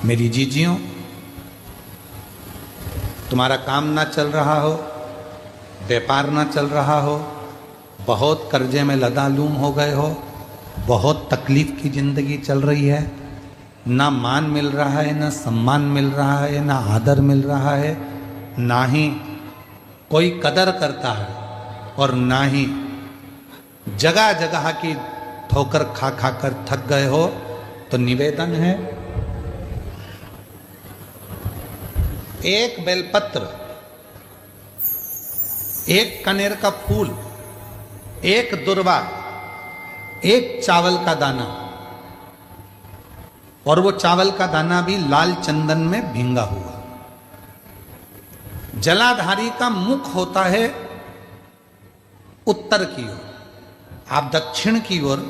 मेरी जीजियों, तुम्हारा काम ना चल रहा हो, व्यापार ना चल रहा हो, बहुत कर्जे में लदालूम हो गए हो, बहुत तकलीफ की ज़िंदगी चल रही है, ना मान मिल रहा है, ना सम्मान मिल रहा है, ना आदर मिल रहा है, ना ही कोई कदर करता है और ना ही जगह जगह की ठोकर खा खा कर थक गए हो, तो निवेदन है, एक बेलपत्र, एक कनेर का फूल, एक दुर्वा, एक चावल का दाना, और वो चावल का दाना भी लाल चंदन में भींगा हुआ। जलाधारी का मुख होता है उत्तर की ओर, आप दक्षिण की ओर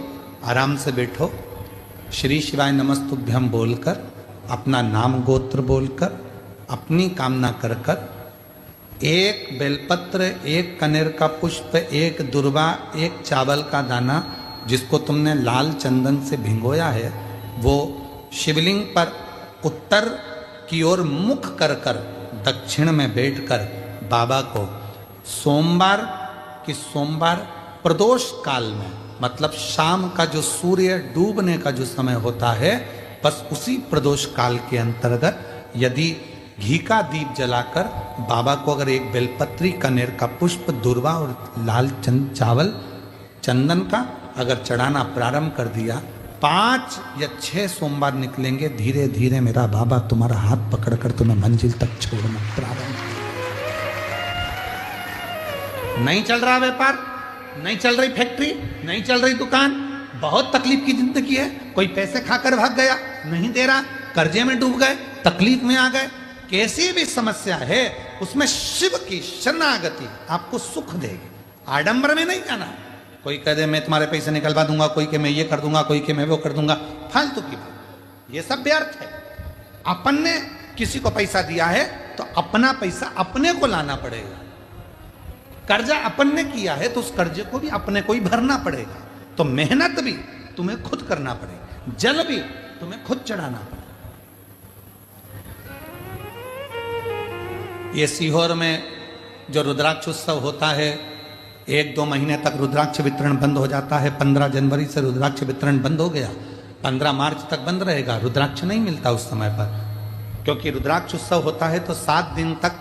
आराम से बैठो, श्री शिवाय नमस्तुभ्यम बोलकर, अपना नाम गोत्र बोलकर, अपनी कामना कर कर, एक बेलपत्र, एक कनेर का पुष्प, एक दुर्वा, एक चावल का दाना जिसको तुमने लाल चंदन से भिगोया है, वो शिवलिंग पर उत्तर की ओर मुख कर कर दक्षिण में बैठकर बाबा को सोमवार की सोमवार प्रदोष काल में, मतलब शाम का जो सूर्य डूबने का जो समय होता है, बस उसी प्रदोष काल के अंतर्गत यदि घी का दीप जलाकर बाबा को अगर एक बेलपत्री, कनेर का पुष्प, दुर्वा और लाल चावल चंदन का अगर चढ़ाना प्रारंभ कर दिया, 5 या 6 सोमवार निकलेंगे, धीरे धीरे मेरा बाबा तुम्हारा हाथ पकड़कर तुम्हें मंजिल तक छोड़ना प्रारंभ। नहीं चल रहा व्यापार, नहीं चल रही फैक्ट्री, नहीं चल रही दुकान, बहुत तकलीफ की जिंदगी है, कोई पैसे खाकर भाग गया, नहीं दे रहा, कर्जे में डूब गए, तकलीफ में आ गए, कैसी भी समस्या है उसमें शिव की शरणागति आपको सुख देगी। आडंबर में नहीं जाना, कोई कह दे मैं तुम्हारे पैसे निकलवा दूंगा, कोई के मैं ये कर दूंगा, कोई के मैं वो कर दूंगा, फालतू की बात, ये सब व्यर्थ है। अपन ने किसी को पैसा दिया है तो अपना पैसा अपने को लाना पड़ेगा, कर्जा अपन ने किया है तो उस कर्जे को भी अपने को ही भरना पड़ेगा, तो मेहनत भी तुम्हें खुद करना पड़ेगा, जल भी तुम्हें खुद चढ़ाना पड़ेगा। ये सीहोर में जो रुद्राक्ष उत्सव होता है, 1-2 महीने तक रुद्राक्ष वितरण बंद हो जाता है। 15 जनवरी से रुद्राक्ष वितरण बंद हो गया, 15 मार्च तक बंद रहेगा, रुद्राक्ष नहीं मिलता उस समय पर, क्योंकि रुद्राक्ष उत्सव होता है तो 7 दिन तक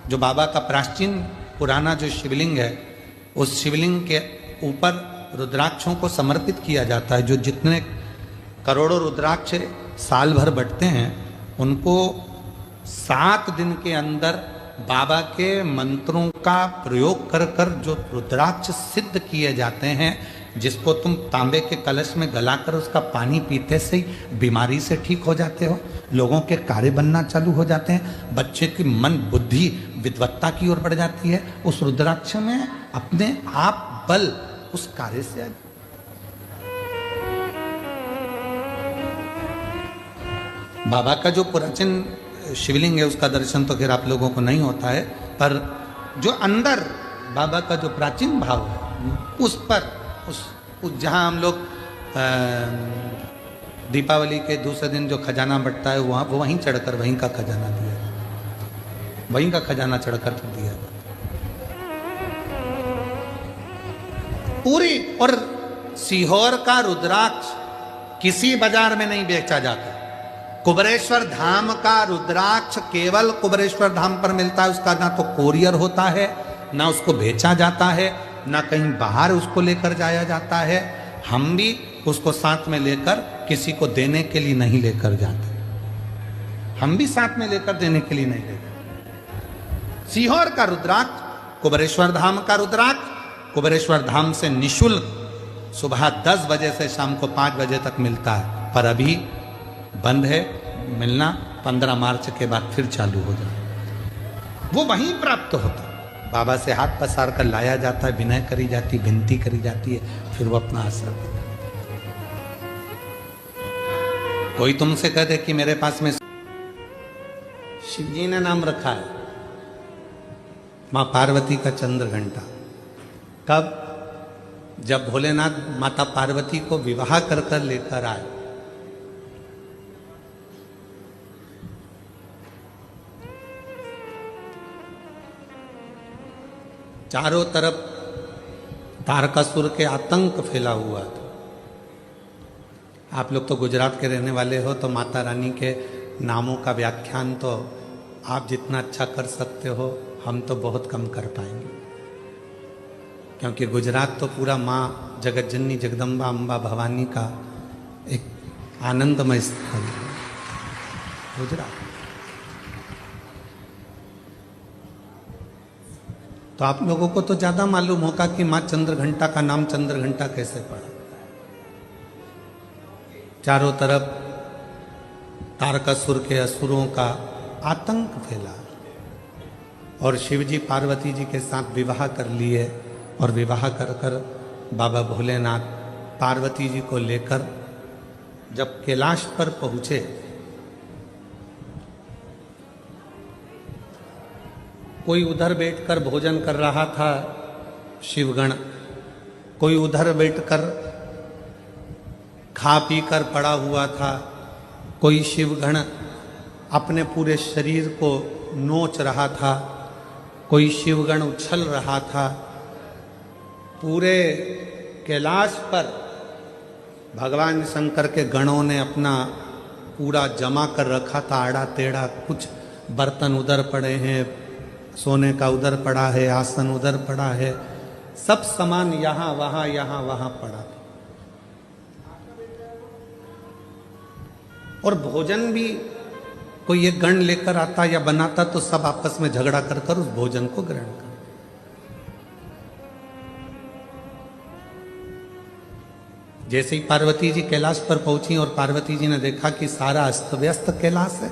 जो बाबा का प्राचीन पुराना जो शिवलिंग है, उस शिवलिंग के ऊपर रुद्राक्षों को समर्पित किया जाता है। जो जितने करोड़ों रुद्राक्ष साल भर बटते हैं, उनको 7 दिन के अंदर बाबा के मंत्रों का प्रयोग कर कर जो रुद्राक्ष सिद्ध किए जाते हैं, जिसको तुम तांबे के कलश में गलाकर उसका पानी पीते से ही बीमारी से ठीक हो जाते हो, लोगों के कार्य बनना चालू हो जाते हैं, बच्चे की मन बुद्धि विद्वत्ता की ओर बढ़ जाती है, उस रुद्राक्ष में अपने आप बल उस कार्य से। बाबा का जो प्राचीन शिवलिंग है उसका दर्शन तो खैर आप लोगों को नहीं होता है, पर जो अंदर बाबा का जो प्राचीन भाव है उस पर उस जहाँ हम लोग दीपावली के दूसरे दिन जो खजाना बंटता है वहाँ वो वहीं चढ़कर वहीं का खजाना दिया, वहीं का खजाना चढ़कर फिर दिया पूरी। और सीहोर का रुद्राक्ष किसी बाजार में नहीं बेचा जाता। कुबरेश्वर धाम का रुद्राक्ष केवल कुबरेश्वर धाम पर मिलता है, उसका ना तो कोरियर होता है, ना उसको बेचा जाता है, ना कहीं बाहर उसको लेकर जाया जाता है। हम भी उसको साथ में लेकर किसी को देने के लिए नहीं लेकर जाते, हम भी साथ में लेकर देने के लिए नहीं लेकर। सीहोर का रुद्राक्ष, कुबरेश्वर धाम का रुद्राक्ष, कुबरेश्वर धाम से निशुल्क सुबह 10 बजे से शाम को 5 बजे तक मिलता है, पर अभी बंद है मिलना, 15 मार्च के बाद फिर चालू हो जाए। वो वहीं प्राप्त होता है, बाबा से हाथ पसार कर लाया जाता है, विनय करी जाती, विनती करी जाती है, फिर वो अपना असर देता है। कोई तुमसे कह दे कि मेरे पास में शिवजी ने नाम रखा है मां पार्वती का चंद्र घंटा, कब? जब भोलेनाथ माता पार्वती को विवाह कर कर लेकर आए, चारों तरफ तारकासुर के आतंक फैला हुआ था। आप लोग तो गुजरात के रहने वाले हो, तो माता रानी के नामों का व्याख्यान तो आप जितना अच्छा कर सकते हो हम तो बहुत कम कर पाएंगे, क्योंकि गुजरात तो पूरा माँ जगत जननी जगदम्बा अम्बा भवानी का एक आनंदमय स्थल है गुजरात। तो आप लोगों को तो ज्यादा मालूम होगा कि माँ चंद्रघंटा का नाम चंद्रघंटा कैसे पड़ा। चारों तरफ तारकासुर के असुरों का आतंक फैला और शिवजी पार्वती जी के साथ विवाह कर लिए, और विवाह कर कर बाबा भोलेनाथ पार्वती जी को लेकर जब कैलाश पर पहुंचे, कोई उधर बैठकर भोजन कर रहा था शिवगण, कोई उधर बैठकर खा पी कर पड़ा हुआ था, कोई शिवगण अपने पूरे शरीर को नोच रहा था, कोई शिवगण उछल रहा था। पूरे कैलाश पर भगवान शंकर के गणों ने अपना पूरा जमा कर रखा था, आड़ा टेढ़ा। कुछ बर्तन उधर पड़े हैं, सोने का उधर पड़ा है, आसन उधर पड़ा है, सब सामान यहाँ वहाँ पड़ा था। और भोजन भी कोई एक गण लेकर आता या बनाता तो सब आपस में झगड़ा कर कर उस भोजन को ग्रहण कर। जैसे ही पार्वती जी कैलाश पर पहुंची और पार्वती जी ने देखा कि सारा अस्त व्यस्त कैलाश है,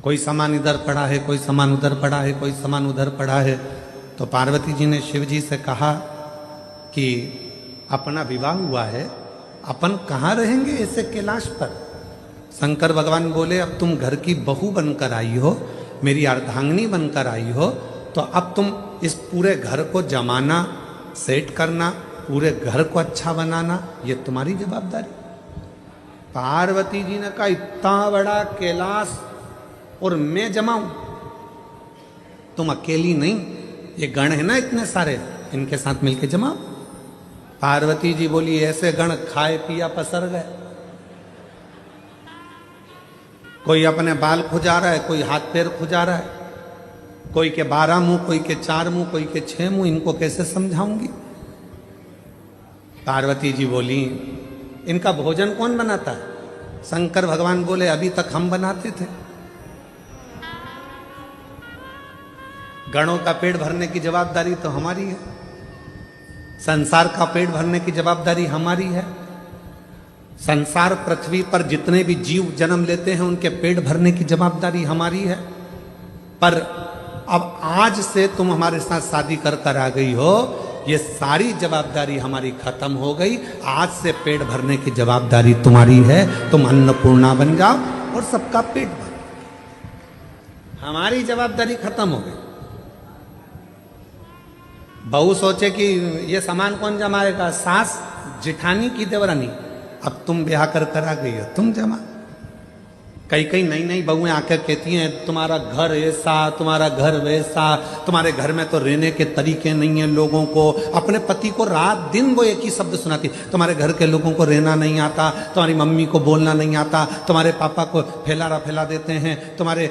कोई सामान इधर पड़ा है, कोई सामान उधर पड़ा है, कोई सामान उधर पड़ा है, तो पार्वती जी ने शिव जी से कहा कि अपना विवाह हुआ है, अपन कहाँ रहेंगे ऐसे कैलाश पर। शंकर भगवान बोले, अब तुम घर की बहू बनकर आई हो, मेरी अर्धांगिनी बनकर आई हो, तो अब तुम इस पूरे घर को जमाना, सेट करना, पूरे घर को अच्छा बनाना, ये तुम्हारी जवाबदारी। पार्वती जी ने कहा, इतना बड़ा कैलाश और मैं जमाऊं? तुम अकेली नहीं, ये गण है ना इतने सारे, इनके साथ मिलके जमाओ। पार्वती जी बोली, ऐसे गण खाए पिया पसर गए, कोई अपने बाल खुजा रहा है, कोई हाथ पैर खुजा रहा है, कोई के 12 मुंह, कोई के 4 मुंह, कोई के 6 मुंह, इनको कैसे समझाऊंगी। पार्वती जी बोली, इनका भोजन कौन बनाता है? शंकर भगवान बोले, अभी तक हम बनाते थे। गणों का पेट भरने की जवाबदारी तो हमारी है, संसार का पेट भरने की जवाबदारी हमारी है। संसार पृथ्वी पर जितने भी जीव जन्म लेते हैं उनके पेट भरने की जवाबदारी हमारी है। पर अब आज से तुम हमारे साथ शादी कर कर आ गई हो, ये सारी जवाबदारी हमारी खत्म हो गई। आज से पेट भरने की जवाबदारी तुम्हारी है, तुम अन्नपूर्णा बन जाओ और सबका पेट भरो। हमारी जवाबदारी खत्म हो गई। बहू सोचे कि ये सामान कौन जमाएगा, सास जिठानी की देवरानी। अब तुम ब्याह कर कर आ गई हो, तुम जमा। कई नई नई बहुएं आकर कहती हैं, तुम्हारा घर ऐसा, तुम्हारा घर वैसा, तुम्हारे घर में तो रहने के तरीके नहीं है लोगों को। अपने पति को रात दिन वो एक ही शब्द सुनाती, तुम्हारे घर के लोगों को रहना नहीं आता, तुम्हारी मम्मी को बोलना नहीं आता, तुम्हारे पापा को फैला देते हैं, तुम्हारे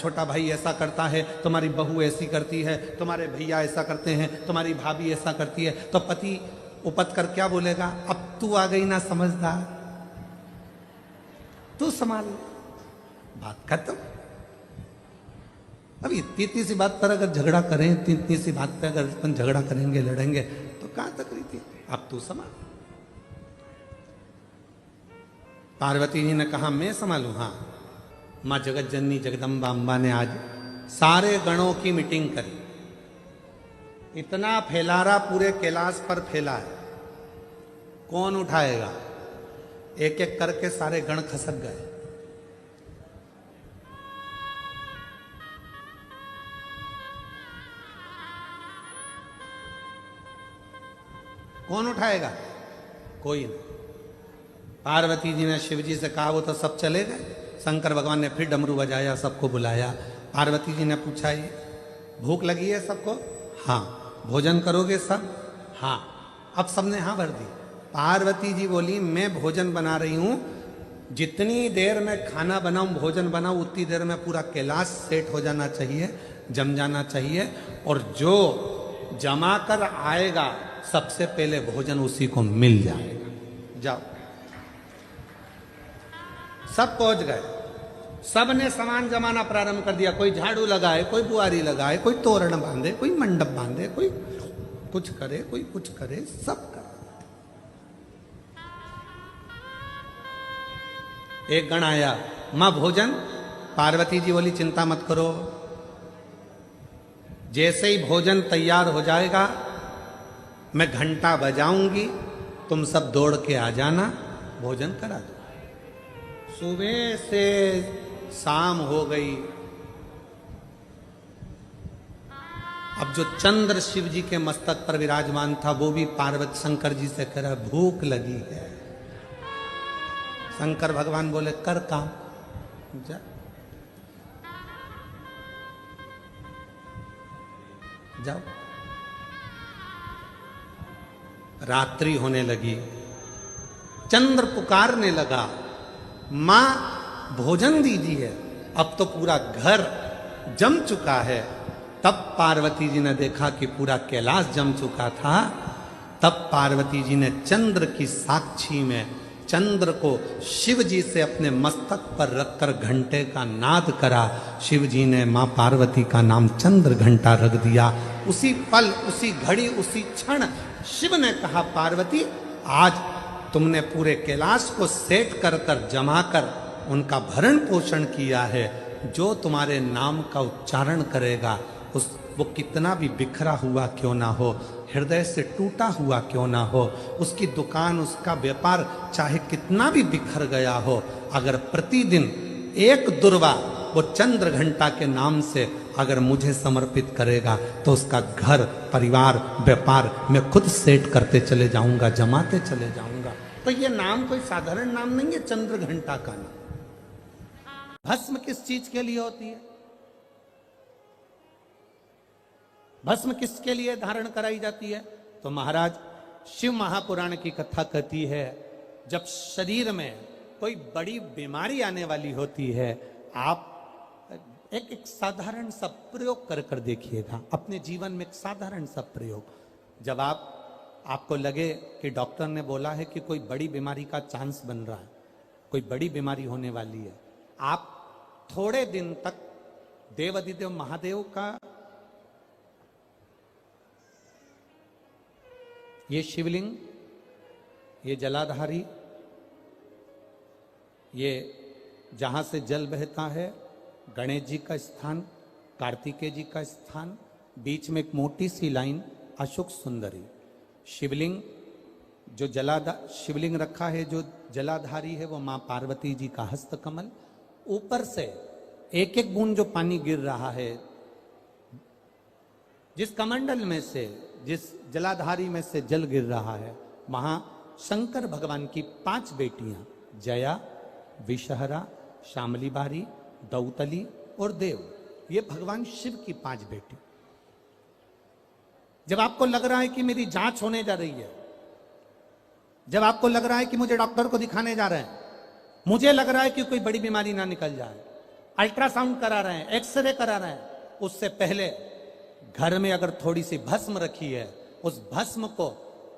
छोटा भाई ऐसा करता है, तुम्हारी बहू ऐसी करती है, तुम्हारे भैया ऐसा करते हैं, तुम्हारी भाभी ऐसा करती है। तो पति उपत कर क्या बोलेगा, अब तू आ गई ना समझदार, तू संभाल, बात खत्म। अब इतनी सी बात पर अगर झगड़ा करें, इतनी सी बात पे अगर अपन झगड़ा करेंगे, लड़ेंगे, तो कहां तक रही थी। अब तू संभाल। पार्वती जी ने कहा, मैं संभालू? हाँ। माँ जगत जननी जगदम्बा अम्बा ने आज सारे गणों की मीटिंग करी। इतना फैलारा पूरे कैलाश पर फैला है, कौन उठाएगा? एक एक करके सारे गण खसक गए। कौन उठाएगा? कोई नहीं। पार्वती जी ने शिव जी से कहा, वो तो सब चले गए। शंकर भगवान ने फिर डमरू बजाया, सबको बुलाया। पार्वती जी ने पूछा, भूख लगी है सबको? हाँ। भोजन करोगे सब? हाँ। अब सबने हाँ भर दी। पार्वती जी बोली मैं भोजन बना रही हूं, जितनी देर में खाना बनाऊं भोजन बनाऊं उतनी देर में पूरा कैलाश सेट हो जाना चाहिए, जम जाना चाहिए, और जो जमा कर आएगा सबसे पहले भोजन उसी को मिल जाएगा। जाओ। सब पहुंच गए, सब ने सामान जमाना प्रारंभ कर दिया। कोई झाड़ू लगाए, कोई बुआरी लगाए, कोई तोरण बांधे, कोई मंडप बांधे, कोई कुछ करे, कोई कुछ करे, सब करे। एक गण आया, मां भोजन। पार्वती जी बोली चिंता मत करो, जैसे ही भोजन तैयार हो जाएगा मैं घंटा बजाऊंगी, तुम सब दौड़ के आ जाना, भोजन करा दो। सुबह से शाम हो गई। अब जो चंद्र शिव जी के मस्तक पर विराजमान था वो भी पार्वती शंकर जी से कह रहा भूख लगी है। शंकर भगवान बोले कर काम, जा। जाओ। रात्रि होने लगी, चंद्र पुकारने लगा, मां भोजन दीजिए। अब तो पूरा घर जम चुका है। तब पार्वती जी ने देखा कि पूरा कैलाश जम चुका था। तब पार्वती जी ने चंद्र की साक्षी में चंद्र को शिव जी से अपने मस्तक पर रखकर घंटे का नाद करा। शिव जी ने मां पार्वती का नाम चंद्र घंटा रख दिया। उसी पल, उसी घड़ी, उसी क्षण शिव ने कहा पार्वती आज तुमने पूरे कैलाश को सेट कर कर जमा कर उनका भरण पोषण किया है। जो तुम्हारे नाम का उच्चारण करेगा वो कितना भी बिखरा हुआ क्यों ना हो, हृदय से टूटा हुआ क्यों ना हो, उसकी दुकान, उसका व्यापार चाहे कितना भी बिखर गया हो, अगर प्रतिदिन एक दुर्वा वो चंद्र घंटा के नाम से अगर मुझे समर्पित करेगा तो उसका घर, परिवार, व्यापार मैं खुद सेट करते चले जाऊंगा, जमाते चले जाऊंगा। तो ये नाम कोई साधारण नाम नहीं है, चंद्र घंटा का नाम। भस्म किस चीज के लिए होती है? भस्म किसके लिए धारण कराई जाती है? तो महाराज शिव महापुराण की कथा कहती है जब शरीर में कोई बड़ी बीमारी आने वाली होती है, आप एक साधारण सा प्रयोग कर कर देखिएगा अपने जीवन में। एक साधारण सा प्रयोग, जब आपको लगे कि डॉक्टर ने बोला है कि कोई बड़ी बीमारी का चांस बन रहा है, कोई बड़ी बीमारी होने वाली है, आप थोड़े दिन तक देवाधिदेव महादेव का ये शिवलिंग, ये जलाधारी, ये जहां से जल बहता है, गणेश जी का स्थान, कार्तिकेय जी का स्थान, बीच में एक मोटी सी लाइन अशोक सुंदरी, शिवलिंग जो शिवलिंग रखा है, जो जलाधारी है वो मां पार्वती जी का हस्तकमल, ऊपर से एक एक बूंद जो पानी गिर रहा है, जिस कमंडल में से, जिस जलाधारी में से जल गिर रहा है, वहां शंकर भगवान की 5 बेटियां जया, विषहरा, शामली बारी, दौतली और देव, ये भगवान शिव की 5 बेटी। जब आपको लग रहा है कि मेरी जांच होने जा रही है, जब आपको लग रहा है कि मुझे डॉक्टर को दिखाने जा रहे हैं, मुझे लग रहा है कि कोई बड़ी बीमारी ना निकल जाए, अल्ट्रासाउंड करा रहे हैं, एक्सरे करा रहे हैं, उससे पहले घर में अगर थोड़ी सी भस्म रखी है, उस भस्म को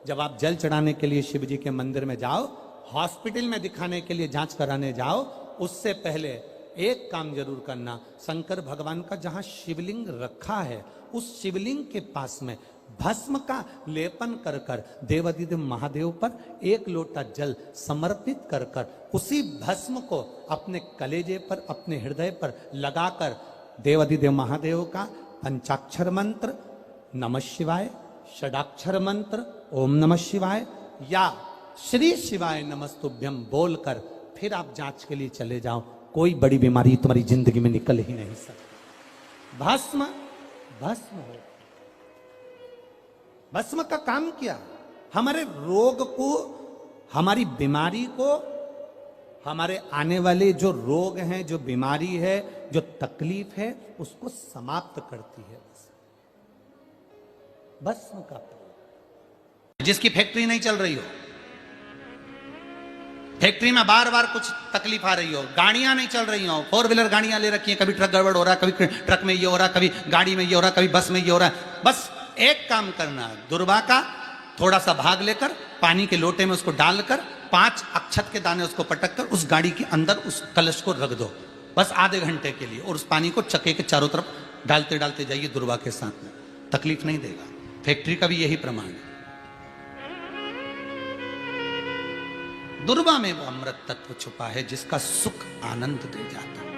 जब आप जल चढ़ाने के लिए शिव जी के मंदिर में जाओ, हॉस्पिटल में दिखाने के लिए जांच कराने जाओ, उससे पहले एक काम जरूर करना, शंकर भगवान का जहां शिवलिंग रखा है उस शिवलिंग के पास में भस्म का लेपन कर कर देवाधिदेव महादेव पर 1 लोटा जल समर्पित कर कर उसी भस्म को अपने कलेजे पर, अपने हृदय पर लगाकर देवाधिदेव महादेव का पंचाक्षर मंत्र नमः शिवाय, षडाक्षर मंत्र ओम नमः शिवाय या श्री शिवाय नमस्तुभ्यम बोलकर फिर आप जांच के लिए चले जाओ। कोई बड़ी बीमारी तुम्हारी जिंदगी में निकल ही नहीं सकती। भस्म भस्म हो। भस्म का काम क्या? हमारे रोग को, हमारी बीमारी को, हमारे आने वाले जो रोग हैं, जो बीमारी है, जो तकलीफ है, उसको समाप्त करती है। भस्म का प्रयोग। जिसकी फैक्ट्री नहीं चल रही हो, फैक्ट्री में बार बार कुछ तकलीफ आ रही हो, गाड़ियां नहीं चल रही हो, 4 व्हीलर गाड़ियां ले रखी हैं, कभी ट्रक गड़बड़ हो रहा है, कभी ट्रक में ये हो रहा है, कभी गाड़ी में ये हो रहा है, कभी बस में ये हो रहा है, बस एक काम करना, दुर्वा का थोड़ा सा भाग लेकर पानी के लोटे में उसको डालकर 5 अक्षत के दाने उसको पटक कर उस गाड़ी के अंदर उस कलश को रख दो, बस आधे घंटे के लिए, और उस पानी को चक्के के चारों तरफ डालते डालते जाइए दुर्वा के साथ में, तकलीफ नहीं देगा। फैक्ट्री का भी यही प्रमाण है। दुर्वा में वो अमृत तत्व छुपा है जिसका सुख आनंद दे जाता है।